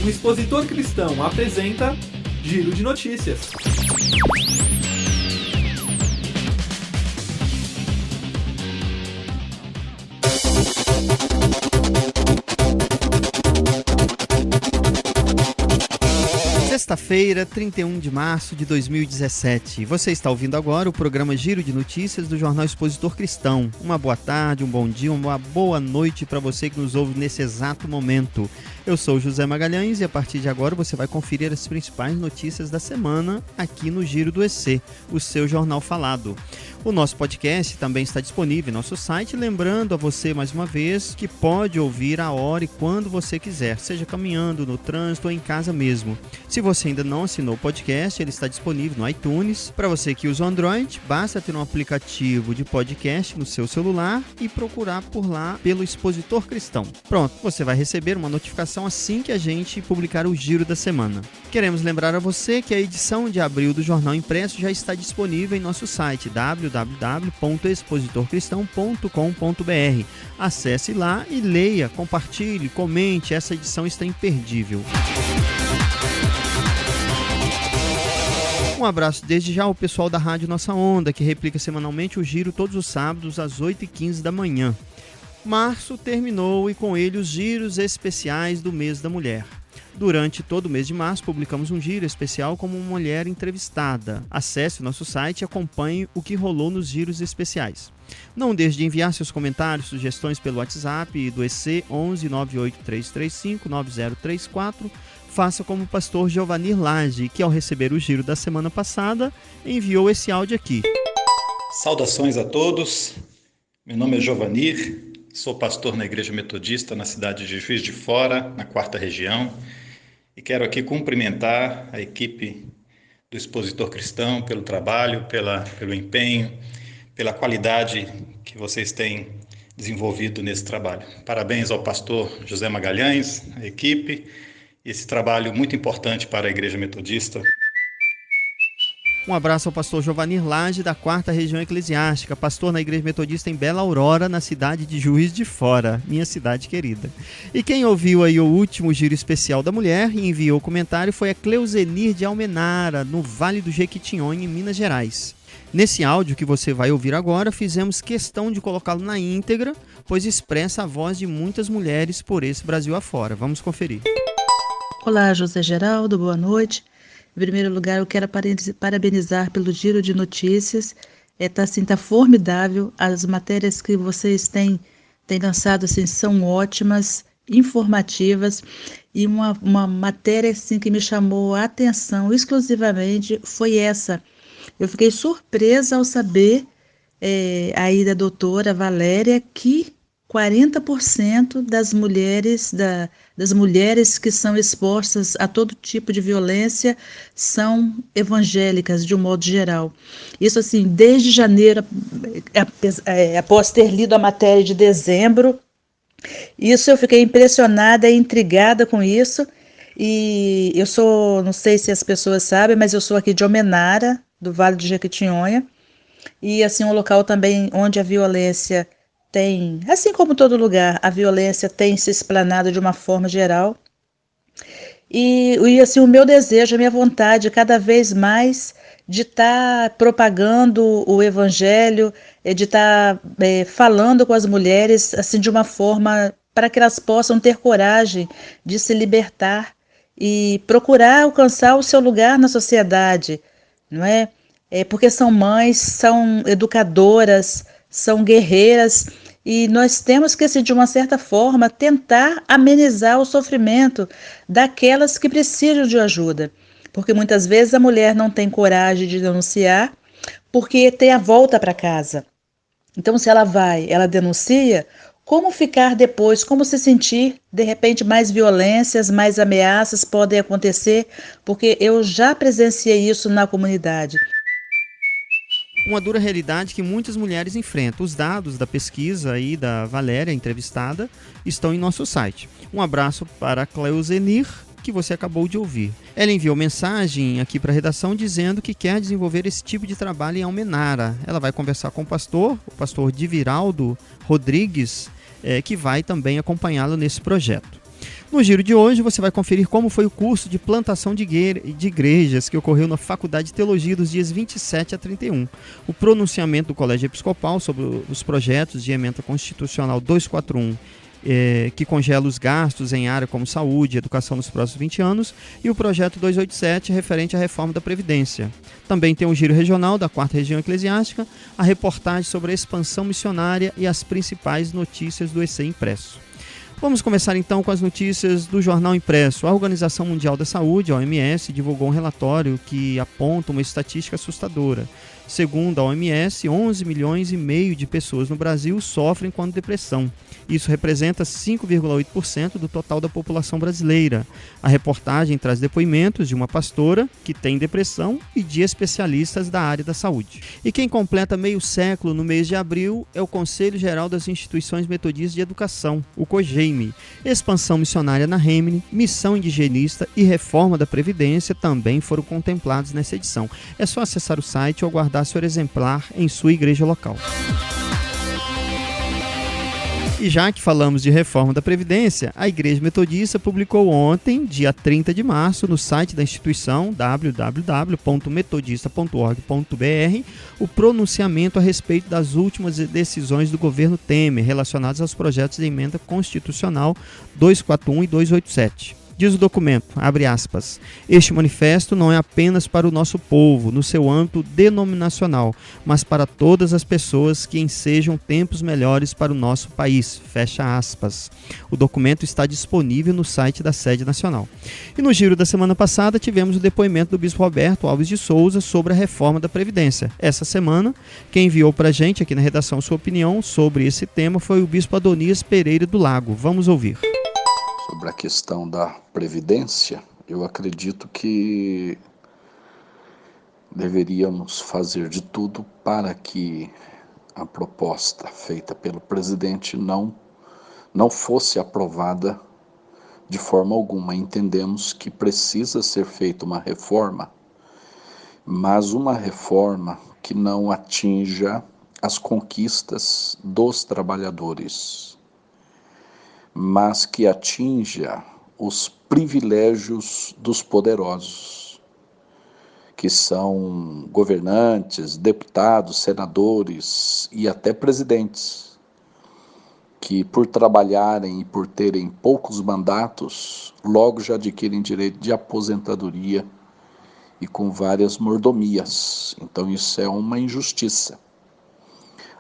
O Expositor Cristão apresenta Giro de Notícias. Sexta-feira, 31 de março de 2017. Você está ouvindo agora o programa Giro de Notícias do Jornal Expositor Cristão. Uma boa tarde, um bom dia, uma boa noite para você que nos ouve nesse exato momento. Eu sou José Magalhães e a partir de agora você vai conferir as principais notícias da semana aqui no Giro do EC, o seu jornal falado. O nosso podcast também está disponível em nosso site, lembrando a você mais uma vez que pode ouvir a hora e quando você quiser, seja caminhando, no trânsito ou em casa mesmo. Se você ainda não assinou o podcast, ele está disponível no iTunes. Para você que usa o Android, basta ter um aplicativo de podcast no seu celular e procurar por lá pelo Expositor Cristão. Pronto, você vai receber uma notificação assim que a gente publicar o Giro da semana. Queremos lembrar a você que a edição de abril do Jornal Impresso já está disponível em nosso site www.expositorcristão.com.br. Acesse lá e leia, compartilhe, comente, essa edição está imperdível. Um abraço desde já ao pessoal da Rádio Nossa Onda, que replica semanalmente o Giro todos os sábados às 8h15 da manhã. Março terminou e com ele os giros especiais do mês da mulher. Durante todo o mês de março, publicamos um giro especial como uma mulher entrevistada. Acesse o nosso site e acompanhe o que rolou nos giros especiais. Não deixe de enviar seus comentários, sugestões pelo WhatsApp do EC 11 98335 9034. Faça como o pastor Giovanir Lage, que ao receber o giro da semana passada, enviou esse áudio aqui. Saudações a todos, meu nome é Giovanir, sou pastor na Igreja Metodista na cidade de Juiz de Fora, na 4ª região, e quero aqui cumprimentar a equipe do Expositor Cristão pelo trabalho, pelo empenho, pela qualidade que vocês têm desenvolvido nesse trabalho. Parabéns ao pastor José Magalhães, a equipe, esse trabalho muito importante para a Igreja Metodista. Um abraço ao pastor Giovanir Lage, da 4ª Região Eclesiástica, pastor na Igreja Metodista em Bela Aurora, na cidade de Juiz de Fora, minha cidade querida. E quem ouviu aí o último Giro Especial da Mulher e enviou o comentário foi a Cleusenir de Almenara, no Vale do Jequitinhonha, em Minas Gerais. Nesse áudio que você vai ouvir agora, fizemos questão de colocá-lo na íntegra, pois expressa a voz de muitas mulheres por esse Brasil afora. Vamos conferir. Olá, José Geraldo, boa noite. Em primeiro lugar, eu quero parabenizar pelo Giro de Notícias. Tá formidável. As matérias que vocês têm lançado assim, são ótimas, informativas. E uma matéria assim, que me chamou a atenção exclusivamente foi essa. Eu fiquei surpresa ao saber aí da doutora Valéria que 40% das mulheres que são expostas a todo tipo de violência são evangélicas, de um modo geral. Isso assim, desde janeiro, após ter lido a matéria de dezembro, isso eu fiquei impressionada e intrigada com isso. E eu sou, não sei se as pessoas sabem, mas eu sou aqui de Almenara, do Vale do Jequitinhonha, e assim um local também onde a violência tem, assim como todo lugar, a violência tem se explanado de uma forma geral. E assim, o meu desejo, a minha vontade, cada vez mais, de estar propagando o evangelho, de estar falando com as mulheres assim, de uma forma para que elas possam ter coragem de se libertar e procurar alcançar o seu lugar na sociedade, não é? Porque são mães, são educadoras, são guerreiras, e nós temos que, de uma certa forma, tentar amenizar o sofrimento daquelas que precisam de ajuda. Porque muitas vezes a mulher não tem coragem de denunciar porque tem a volta para casa. Então, se ela vai, ela denuncia, como ficar depois, como se sentir, de repente, mais violências, mais ameaças podem acontecer, porque eu já presenciei isso na comunidade. Uma dura realidade que muitas mulheres enfrentam. Os dados da pesquisa aí da Valéria, entrevistada, estão em nosso site. Um abraço para a Cleusenir, que você acabou de ouvir. Ela enviou mensagem aqui para a redação dizendo que quer desenvolver esse tipo de trabalho em Almenara. Ela vai conversar com o pastor Diviraldo Rodrigues, que vai também acompanhá-lo nesse projeto. No giro de hoje você vai conferir como foi o curso de plantação de igrejas que ocorreu na Faculdade de Teologia dos dias 27 a 31. O pronunciamento do Colégio Episcopal sobre os projetos de emenda constitucional 241, que congela os gastos em área como saúde e educação nos próximos 20 anos, e o projeto 287, referente à reforma da Previdência. Também tem o giro regional da 4ª Região Eclesiástica, a reportagem sobre a expansão missionária e as principais notícias do EC Impresso. Vamos começar então com as notícias do Jornal Impresso. A Organização Mundial da Saúde, a OMS, divulgou um relatório que aponta uma estatística assustadora. Segundo a OMS, 11 milhões e meio de pessoas no Brasil sofrem com depressão. Isso representa 5,8% do total da população brasileira. A reportagem traz depoimentos de uma pastora que tem depressão e de especialistas da área da saúde. E quem completa meio século no mês de abril é o Conselho Geral das Instituições Metodistas de Educação, o COGEIME. Expansão missionária na Rêmini, missão indigenista e reforma da Previdência também foram contemplados nessa edição. É só acessar o site ou aguardar seu exemplar em sua igreja local. E já que falamos de reforma da Previdência, a Igreja Metodista publicou ontem, dia 30 de março, no site da instituição, www.metodista.org.br, o pronunciamento a respeito das últimas decisões do governo Temer relacionadas aos projetos de emenda constitucional 241 e 287. Diz o documento, abre aspas, este manifesto não é apenas para o nosso povo, no seu âmbito denominacional, mas para todas as pessoas que ensejam tempos melhores para o nosso país, fecha aspas. O documento está disponível no site da sede nacional. E no giro da semana passada tivemos o depoimento do bispo Roberto Alves de Souza sobre a reforma da Previdência. Essa semana, quem enviou para a gente aqui na redação sua opinião sobre esse tema foi o bispo Adonias Pereira do Lago. Vamos ouvir. Sobre a questão da Previdência, eu acredito que deveríamos fazer de tudo para que a proposta feita pelo presidente não fosse aprovada de forma alguma. Entendemos que precisa ser feita uma reforma, mas uma reforma que não atinja as conquistas dos trabalhadores, mas que atinja os privilégios dos poderosos, que são governantes, deputados, senadores e até presidentes, que por trabalharem e por terem poucos mandatos, logo já adquirem direito de aposentadoria e com várias mordomias. Então isso é uma injustiça.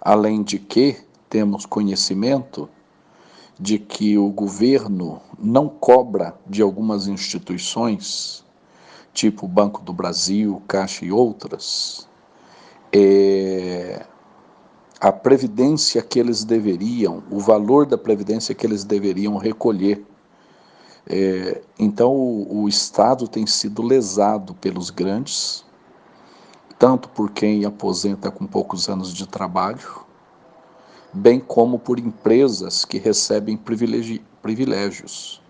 Além de que temos conhecimento de que o governo não cobra de algumas instituições, tipo o Banco do Brasil, Caixa e outras, a previdência que eles deveriam, o valor da previdência que eles deveriam recolher. Então o Estado tem sido lesado pelos grandes, tanto por quem aposenta com poucos anos de trabalho, bem como por empresas que recebem privilégios.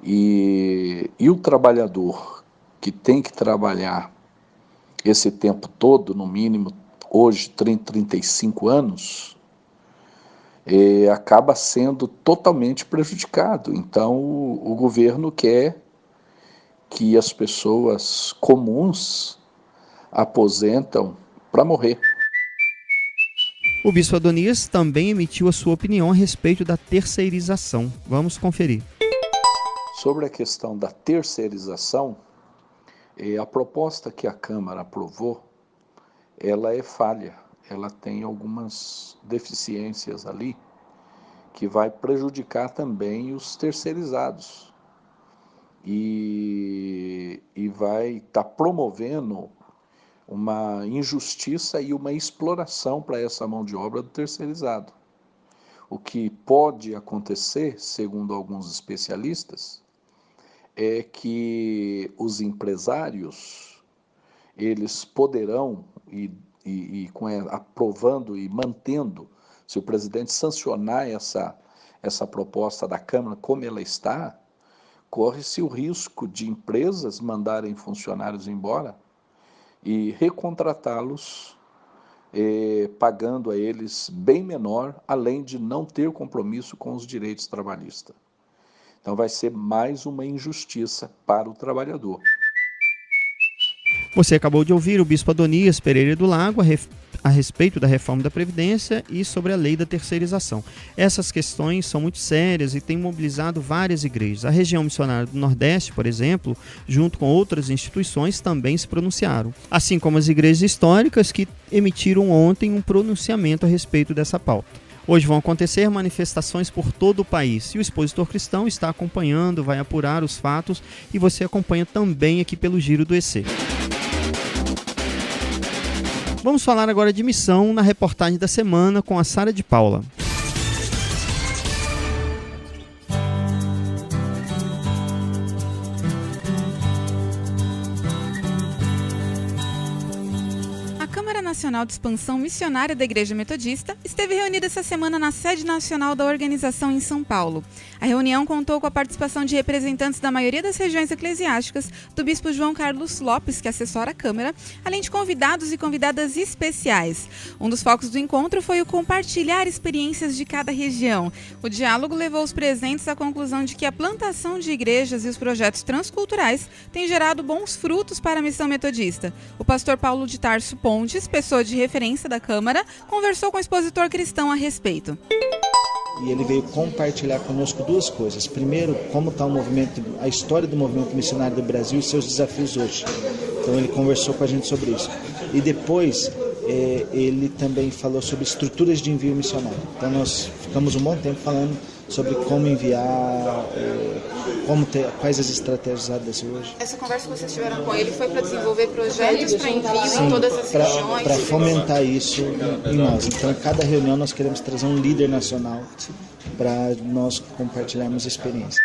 E o trabalhador que tem que trabalhar esse tempo todo, no mínimo, hoje 35 anos, acaba sendo totalmente prejudicado. Então, o governo quer que as pessoas comuns aposentam para morrer. O bispo Adonias também emitiu a sua opinião a respeito da terceirização. Vamos conferir. Sobre a questão da terceirização, a proposta que a Câmara aprovou, ela é falha. Ela tem algumas deficiências ali que vai prejudicar também os terceirizados. E vai estar promovendo uma injustiça e uma exploração para essa mão de obra do terceirizado. O que pode acontecer, segundo alguns especialistas, é que os empresários, eles poderão, aprovando e mantendo, se o presidente sancionar essa proposta da Câmara como ela está, corre-se o risco de empresas mandarem funcionários embora e recontratá-los, pagando a eles bem menor, além de não ter compromisso com os direitos trabalhistas. Então vai ser mais uma injustiça para o trabalhador. Você acabou de ouvir o bispo Adonias Pereira do Lago a respeito da reforma da Previdência e sobre a lei da terceirização. Essas questões são muito sérias e têm mobilizado várias igrejas. A região missionária do Nordeste, por exemplo, junto com outras instituições, também se pronunciaram. Assim como as igrejas históricas que emitiram ontem um pronunciamento a respeito dessa pauta. Hoje vão acontecer manifestações por todo o país e o Expositor Cristão está acompanhando, vai apurar os fatos e você acompanha também aqui pelo Giro do EC. Vamos falar agora de missão na reportagem da semana com a Sara de Paula. A Câmara Nacional de Expansão Missionária da Igreja Metodista esteve reunida essa semana na sede nacional da organização em São Paulo. A reunião contou com a participação de representantes da maioria das regiões eclesiásticas, do bispo João Carlos Lopes, que assessora a Câmara, além de convidados e convidadas especiais. Um dos focos do encontro foi o compartilhar experiências de cada região. O diálogo levou os presentes à conclusão de que a plantação de igrejas e os projetos transculturais têm gerado bons frutos para a missão metodista. O pastor Paulo de Tarso Pontes, pessoa de referência da Câmara, conversou com o Expositor Cristão a respeito. E ele veio compartilhar conosco duas coisas. Primeiro, como está o movimento, a história do movimento missionário do Brasil e seus desafios hoje. Então ele conversou com a gente sobre isso. E depois ele também falou sobre estruturas de envio missionário. Então nós ficamos um bom tempo falando sobre como enviar, quais as estratégias usadas hoje. Essa conversa que vocês tiveram com ele foi para desenvolver projetos para envio em todas as regiões? Para fomentar isso em nós. Então, em cada reunião nós queremos trazer um líder nacional para nós compartilharmos experiência.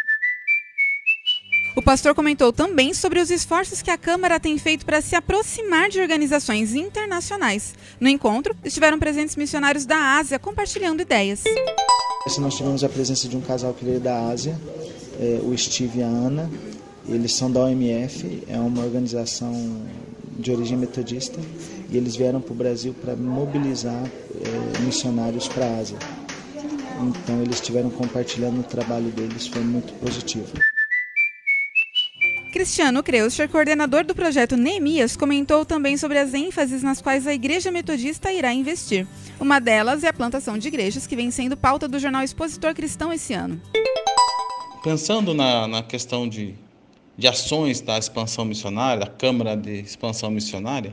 O pastor comentou também sobre os esforços que a Câmara tem feito para se aproximar de organizações internacionais. No encontro, estiveram presentes missionários da Ásia compartilhando ideias. Nós tivemos a presença de um casal que veio da Ásia, o Steve e a Ana. Eles são da OMF, é uma organização de origem metodista, e eles vieram para o Brasil para mobilizar missionários para a Ásia. Então eles estiveram compartilhando o trabalho deles, foi muito positivo. Cristiano Kreuscher, coordenador do projeto Neemias, comentou também sobre as ênfases nas quais a Igreja Metodista irá investir. Uma delas é a plantação de igrejas, que vem sendo pauta do jornal Expositor Cristão esse ano. Pensando na questão de ações da expansão missionária, da Câmara de Expansão Missionária,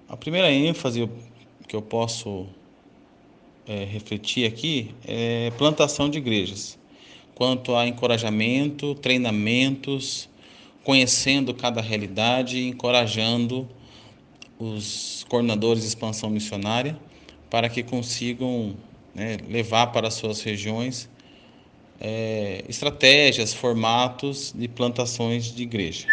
a primeira ênfase que eu posso refletir aqui é plantação de igrejas. Quanto a encorajamento, treinamentos, conhecendo cada realidade e encorajando os coordenadores de expansão missionária para que consigam levar para as suas regiões estratégias, formatos de plantações de igreja.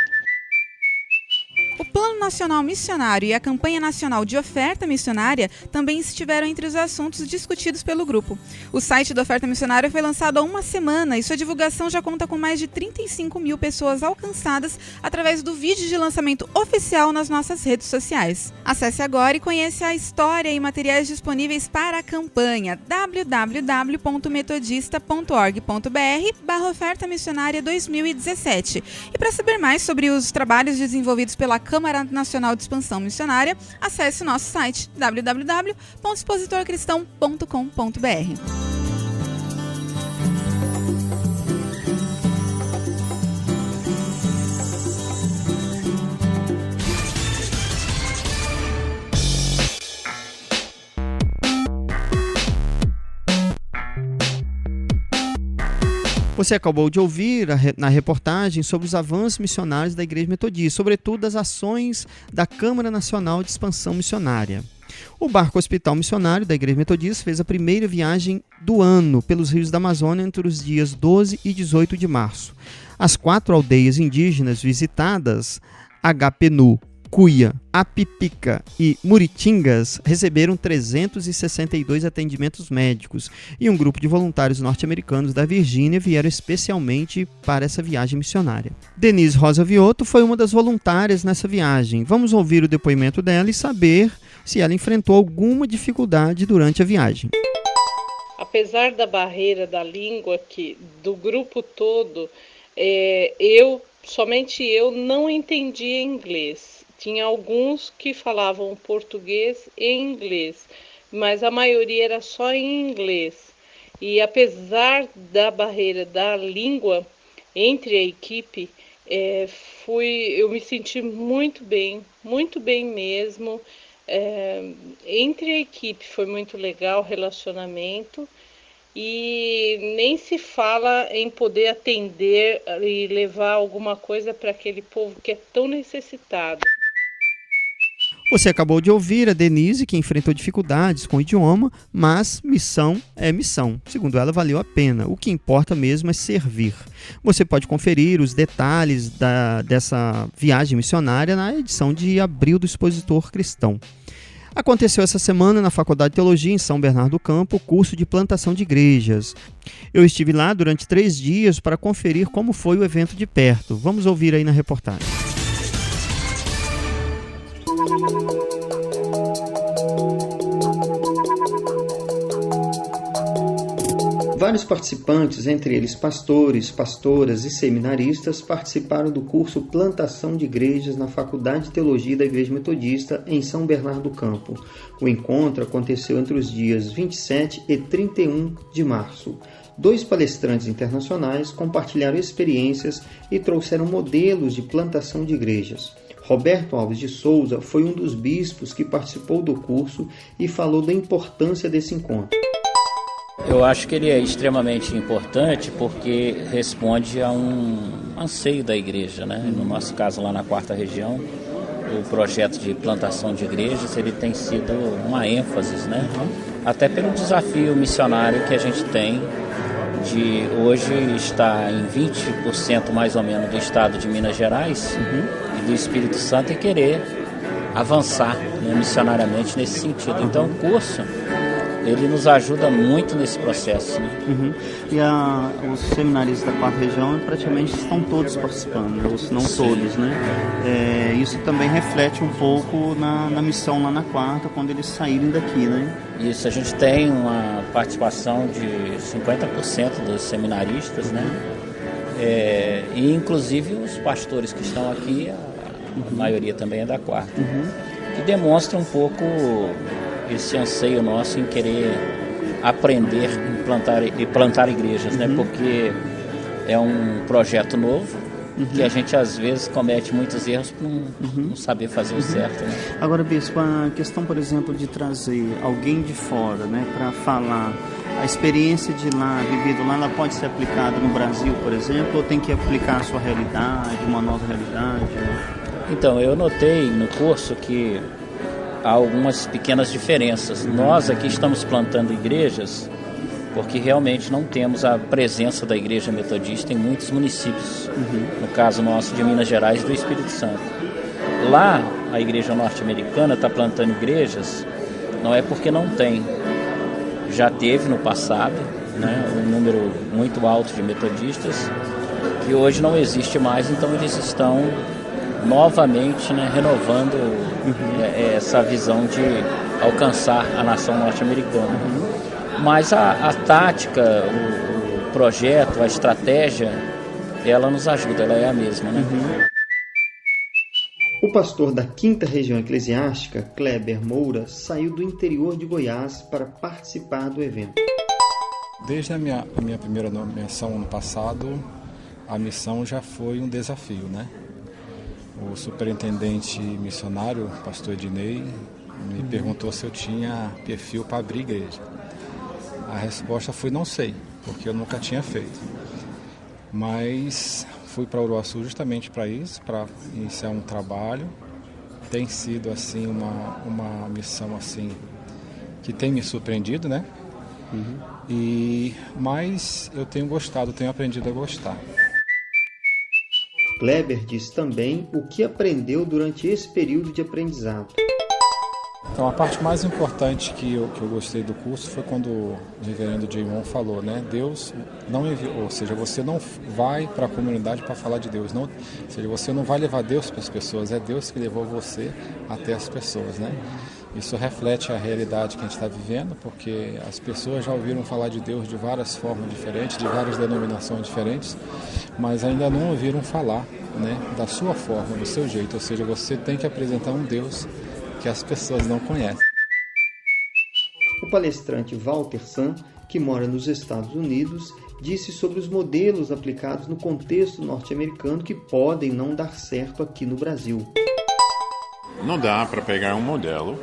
O Plano Nacional Missionário e a Campanha Nacional de Oferta Missionária também estiveram entre os assuntos discutidos pelo grupo. O site da Oferta Missionária foi lançado há uma semana e sua divulgação já conta com mais de 35 mil pessoas alcançadas através do vídeo de lançamento oficial nas nossas redes sociais. Acesse agora e conheça a história e materiais disponíveis para a campanha www.metodista.org.br/Oferta Missionária 2017. E para saber mais sobre os trabalhos desenvolvidos pela Câmara Nacional de Expansão Missionária, acesse o nosso site www.expositorcristão.com.br. Você acabou de ouvir na reportagem sobre os avanços missionários da Igreja Metodista, sobretudo as ações da Câmara Nacional de Expansão Missionária. O barco Hospital Missionário da Igreja Metodista fez a primeira viagem do ano pelos rios da Amazônia entre os dias 12 e 18 de março. As 4 aldeias indígenas visitadas, Agapenu, Cuia, Apipica e Muritingas, receberam 362 atendimentos médicos e um grupo de voluntários norte-americanos da Virgínia vieram especialmente para essa viagem missionária. Denise Rosa Viotto foi uma das voluntárias nessa viagem. Vamos ouvir o depoimento dela e saber se ela enfrentou alguma dificuldade durante a viagem. apesar da barreira da língua que do grupo todo, somente eu não entendia inglês. Tinha alguns que falavam português e inglês, mas a maioria era só em inglês. E apesar da barreira da língua entre a equipe, eu me senti muito bem mesmo. Entre a equipe foi muito legal o relacionamento, e nem se fala em poder atender e levar alguma coisa para aquele povo que é tão necessitado. Você acabou de ouvir a Denise, que enfrentou dificuldades com o idioma, mas missão é missão. Segundo ela, valeu a pena. O que importa mesmo é servir. Você pode conferir os detalhes dessa viagem missionária na edição de abril do Expositor Cristão. Aconteceu essa semana na Faculdade de Teologia em São Bernardo do Campo o curso de plantação de igrejas. Eu estive lá durante 3 dias para conferir como foi o evento de perto. Vamos ouvir aí na reportagem. Vários participantes, entre eles pastores, pastoras e seminaristas, participaram do curso Plantação de Igrejas na Faculdade de Teologia da Igreja Metodista em São Bernardo do Campo. O encontro aconteceu entre os dias 27 e 31 de março. 2 palestrantes internacionais compartilharam experiências e trouxeram modelos de plantação de igrejas. Roberto Alves de Souza foi um dos bispos que participou do curso e falou da importância desse encontro. Eu acho que ele é extremamente importante porque responde a um anseio da igreja, né? No nosso caso, lá na 4ª Região, o projeto de plantação de igrejas, ele tem sido uma ênfase, né? Até pelo desafio missionário que a gente tem de hoje estar em 20% mais ou menos do estado de Minas Gerais e do Espírito Santo e querer avançar, né, missionariamente nesse sentido. Então o curso, ele nos ajuda muito nesse processo, né? E os seminaristas da 4ª Região praticamente estão todos participando, né? Ou se não todos, né? Isso também reflete um pouco na missão lá na 4ª, quando eles saírem daqui, né? Isso, a gente tem uma participação de 50% dos seminaristas, né? E inclusive os pastores que estão aqui, a maioria também é da 4ª, que demonstra um pouco esse anseio nosso em querer aprender e plantar igrejas, né? Porque é um projeto novo que a gente às vezes comete muitos erros por não saber fazer o certo, né? Agora, bispo, a questão, por exemplo, de trazer alguém de fora, né, para falar a experiência de lá, vivido lá, ela pode ser aplicada no Brasil, por exemplo, ou tem que aplicar a sua realidade, uma nova realidade? Então, eu notei no curso que há algumas pequenas diferenças. Nós aqui estamos plantando igrejas porque realmente não temos a presença da Igreja Metodista em muitos municípios, no caso nosso de Minas Gerais e do Espírito Santo. Lá, a Igreja Norte-Americana está plantando igrejas, não é porque não tem. Já teve no passado, né, um número muito alto de metodistas, que hoje não existe mais, então eles estão novamente, né, renovando essa visão de alcançar a nação norte-americana. Mas a tática, o projeto, a estratégia, ela nos ajuda, ela é a mesma, né? O pastor da 5ª Região Eclesiástica, Kleber Moura, saiu do interior de Goiás para participar do evento. Desde a minha primeira nomeação ano passado, a missão já foi um desafio, né? O superintendente missionário, pastor Ednei, me perguntou se eu tinha perfil para abrir igreja. A resposta foi não sei, porque eu nunca tinha feito. Mas fui para Uruaçu justamente para isso, para iniciar um trabalho. Tem sido assim uma missão assim que tem me surpreendido, né? Mas eu tenho gostado, tenho aprendido a gostar. Kleber diz também o que aprendeu durante esse período de aprendizado. Então, a parte mais importante que eu gostei do curso foi quando o reverendo J. Won falou, né? Deus não enviou, ou seja, você não vai para a comunidade para falar de Deus, não, ou seja, você não vai levar Deus para as pessoas, é Deus que levou você até as pessoas, né? Isso reflete a realidade que a gente está vivendo, porque as pessoas já ouviram falar de Deus de várias formas diferentes, de várias denominações diferentes, mas ainda não ouviram falar, né, da sua forma, do seu jeito. Ou seja, você tem que apresentar um Deus que as pessoas não conhecem. O palestrante Walter San, que mora nos Estados Unidos, disse sobre os modelos aplicados no contexto norte-americano que podem não dar certo aqui no Brasil. Não dá para pegar um modelo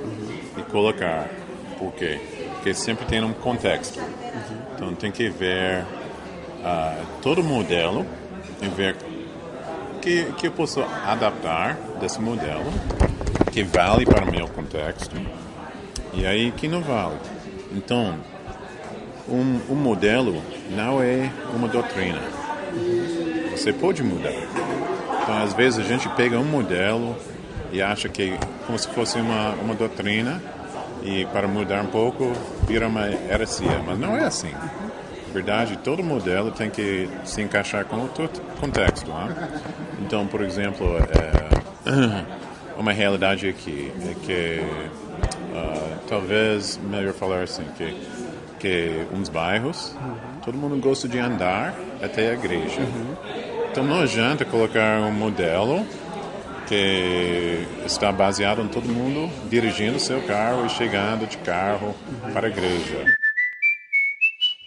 e colocar. Por quê? Porque sempre tem um contexto. Então tem que ver todo modelo e ver que eu posso adaptar desse modelo, que vale para o meu contexto, e aí que não vale. Então, um modelo não é uma doutrina. Você pode mudar. Então, às vezes, a gente pega um modelo e acha que é como se fosse uma doutrina, e para mudar um pouco, vira uma heresia. Mas não é assim. Na verdade, todo modelo tem que se encaixar com o contexto. Né? Então, por exemplo, uma realidade aqui é que, talvez, melhor falar assim, que uns bairros, todo mundo gosta de andar até a igreja. Então não adianta colocar um modelo que está baseado em todo mundo dirigindo seu carro e chegando de carro para a igreja.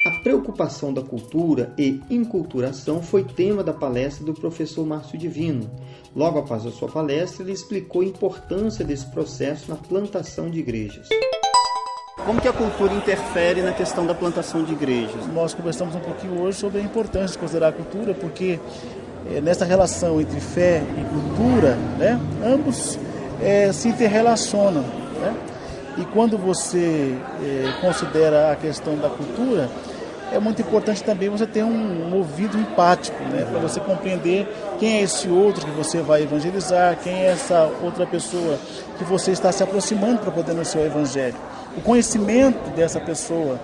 A preocupação da cultura e inculturação foi tema da palestra do professor Márcio Divino. Logo após a sua palestra, ele explicou a importância desse processo na plantação de igrejas. Como que a cultura interfere na questão da plantação de igrejas? Nós conversamos um pouquinho hoje sobre a importância de considerar a cultura, porque nessa relação entre fé e cultura, né, ambos se interrelacionam. Né? E quando você considera a questão da cultura, é muito importante também você ter um ouvido empático, né, para você compreender quem é esse outro que você vai evangelizar, quem é essa outra pessoa que você está se aproximando para poder anunciar o evangelho. O conhecimento dessa pessoa,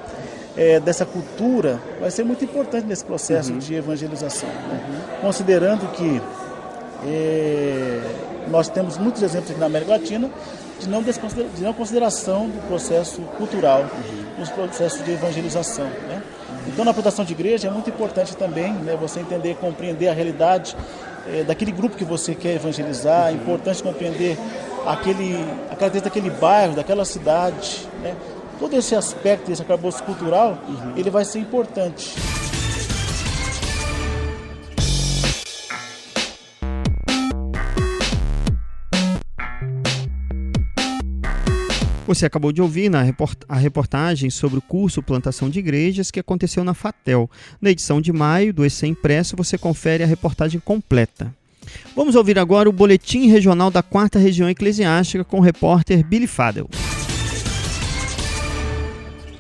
dessa cultura, vai ser muito importante nesse processo de evangelização. Né? Considerando que nós temos muitos exemplos aqui na América Latina de não consideração do processo cultural, dos processos de evangelização. Né? Então, na plantação de igreja é muito importante também, né, você entender, compreender a realidade daquele grupo que você quer evangelizar. É importante compreender a característica daquele bairro, daquela cidade. Né? Todo esse aspecto, esse arcabouço cultural, ele vai ser importante. Você acabou de ouvir a reportagem sobre o curso Plantação de Igrejas que aconteceu na FATEL. Na edição de maio do EC Impresso você confere a reportagem completa. Vamos ouvir agora o Boletim Regional da 4ª Região Eclesiástica com o repórter Billy Fadel.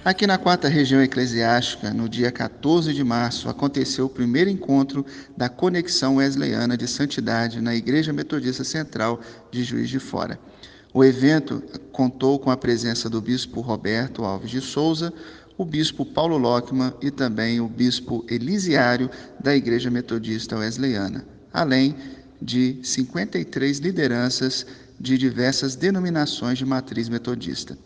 Aqui na 4ª Região Eclesiástica, no dia 14 de março, aconteceu o primeiro encontro da Conexão Wesleyana de Santidade na Igreja Metodista Central de Juiz de Fora. O evento contou com a presença do bispo Roberto Alves de Souza, o bispo Paulo Lockman e também o bispo Elisiário da Igreja Metodista Wesleyana, além de 53 lideranças de diversas denominações de matriz metodista.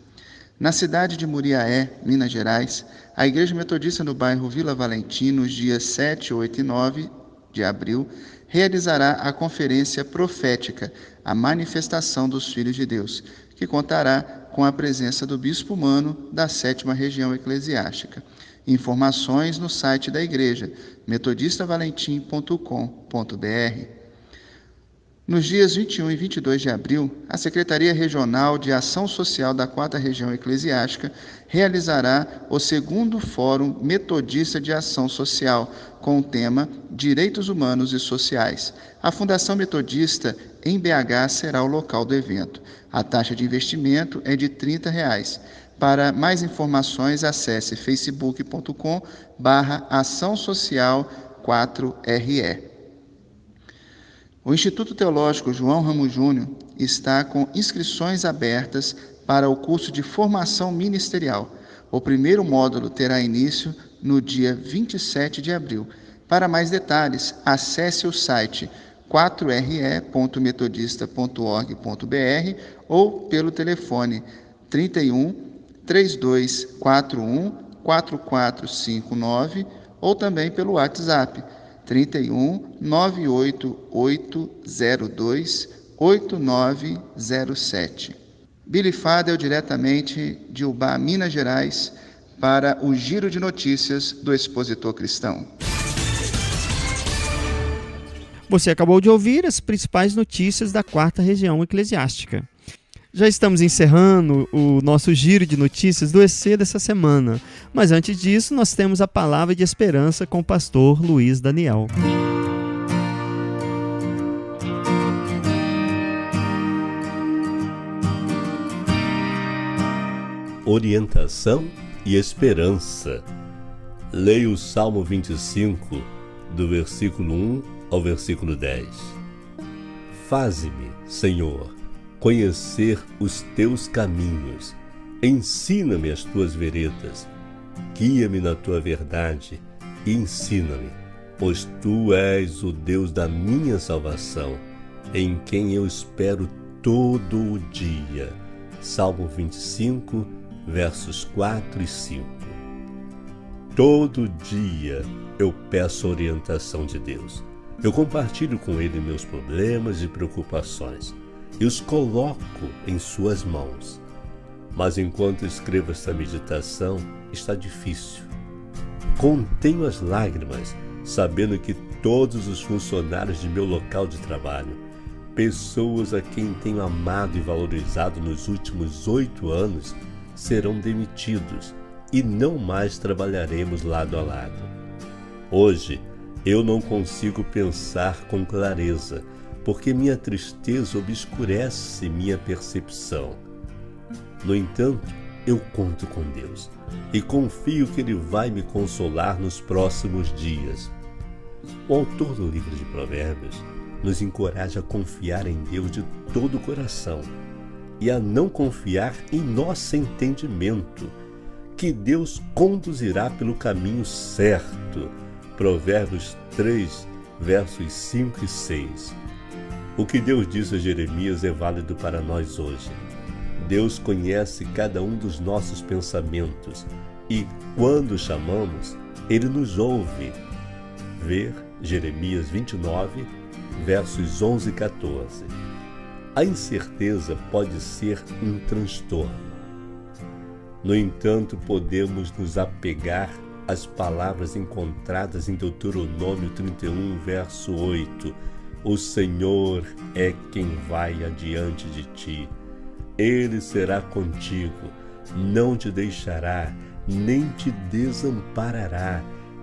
Na cidade de Muriaé, Minas Gerais, a Igreja Metodista no bairro Vila Valentim, nos dias 7, 8 e 9 de abril, realizará a Conferência Profética, a Manifestação dos Filhos de Deus, que contará com a presença do Bispo Humano da 7ª Região Eclesiástica. Informações no site da Igreja, metodistavalentim.com.br. Nos dias 21 e 22 de abril, a Secretaria Regional de Ação Social da 4ª Região Eclesiástica realizará o 2º Fórum Metodista de Ação Social, com o tema Direitos Humanos e Sociais. A Fundação Metodista em BH será o local do evento. A taxa de investimento é de R$ 30. Para mais informações, acesse facebook.com/Ação Social 4RE. O Instituto Teológico João Ramos Júnior está com inscrições abertas para o curso de formação ministerial. O primeiro módulo terá início no dia 27 de abril. Para mais detalhes, acesse o site 4re.metodista.org.br ou pelo telefone 31 3241 4459 ou também pelo WhatsApp 31 98802 8907. Billy Fadel, diretamente de Ubá, Minas Gerais, para o Giro de Notícias do Expositor Cristão. Você acabou de ouvir as principais notícias da 4ª Região Eclesiástica. Já estamos encerrando o nosso giro de notícias do EC dessa semana, mas antes disso nós temos a palavra de esperança com o pastor Luiz Daniel. Orientação e esperança. Leia o Salmo 25, do versículo 1 ao versículo 10. Faze-me, Senhor, conhecer os teus caminhos. Ensina-me as tuas veredas. Guia-me na tua verdade e ensina-me, pois tu és o Deus da minha salvação, em quem eu espero todo o dia. Salmo 25, versos 4 e 5. Todo dia eu peço a orientação de Deus. Eu compartilho com Ele meus problemas e preocupações e os coloco em suas mãos. Mas enquanto escrevo esta meditação, está difícil. Contenho as lágrimas, sabendo que todos os funcionários de meu local de trabalho, pessoas a quem tenho amado e valorizado nos últimos 8 anos, serão demitidos e não mais trabalharemos lado a lado. Hoje, eu não consigo pensar com clareza, porque minha tristeza obscurece minha percepção. No entanto, eu conto com Deus e confio que Ele vai me consolar nos próximos dias. O autor do livro de Provérbios nos encoraja a confiar em Deus de todo o coração e a não confiar em nosso entendimento, que Deus conduzirá pelo caminho certo. Provérbios 3, versos 5 e 6. O que Deus disse a Jeremias é válido para nós hoje. Deus conhece cada um dos nossos pensamentos e, quando chamamos, Ele nos ouve. Ver Jeremias 29, versos 11 e 14. A incerteza pode ser um transtorno. No entanto, podemos nos apegar às palavras encontradas em Deuteronômio 31, verso 8. O Senhor é quem vai adiante de ti. Ele será contigo, não te deixará, nem te desamparará.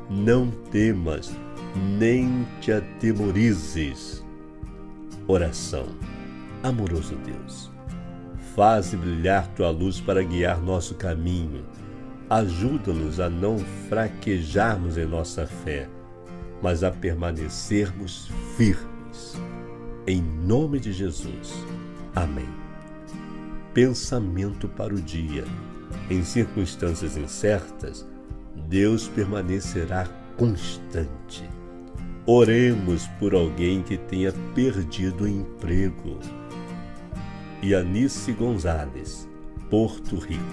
Não temas, nem te atemorizes. Oração. Amoroso Deus, faze brilhar tua luz para guiar nosso caminho. Ajuda-nos a não fraquejarmos em nossa fé, mas a permanecermos firmes. Em nome de Jesus. Amém. Pensamento para o dia. Em circunstâncias incertas, Deus permanecerá constante. Oremos por alguém que tenha perdido o emprego. Yanice Gonzalez, Porto Rico.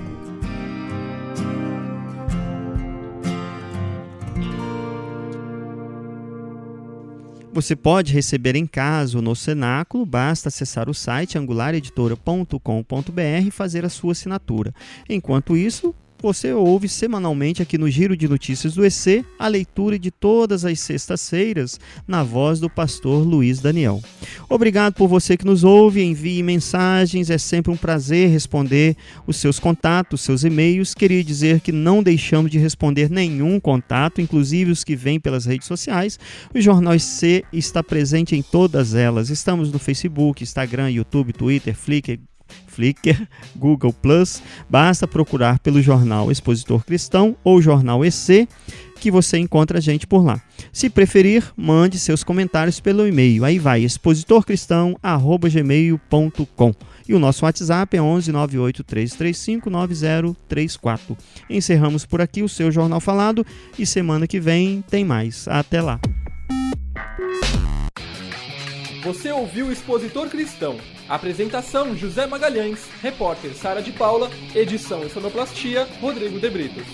Você pode receber em casa ou no cenáculo, basta acessar o site angulareditora.com.br e fazer a sua assinatura. Enquanto isso, você ouve semanalmente aqui no Giro de Notícias do EC a leitura de todas as sextas-feiras na voz do pastor Luiz Daniel. Obrigado por você que nos ouve, envie mensagens, é sempre um prazer responder os seus contatos, seus e-mails. Queria dizer que não deixamos de responder nenhum contato, inclusive os que vêm pelas redes sociais. O Jornal EC está presente em todas elas. Estamos no Facebook, Instagram, YouTube, Twitter, Flickr, Google+, basta procurar pelo Jornal Expositor Cristão ou Jornal EC, que você encontra a gente por lá. Se preferir, mande seus comentários pelo e-mail. Aí vai, expositorcristão@gmail.com. E o nosso WhatsApp é 11 98 335 9034. Encerramos por aqui o seu Jornal Falado e semana que vem tem mais. Até lá. Você ouviu o Expositor Cristão. Apresentação José Magalhães, repórter Sara de Paula, edição e sonoplastia Rodrigo de Britos.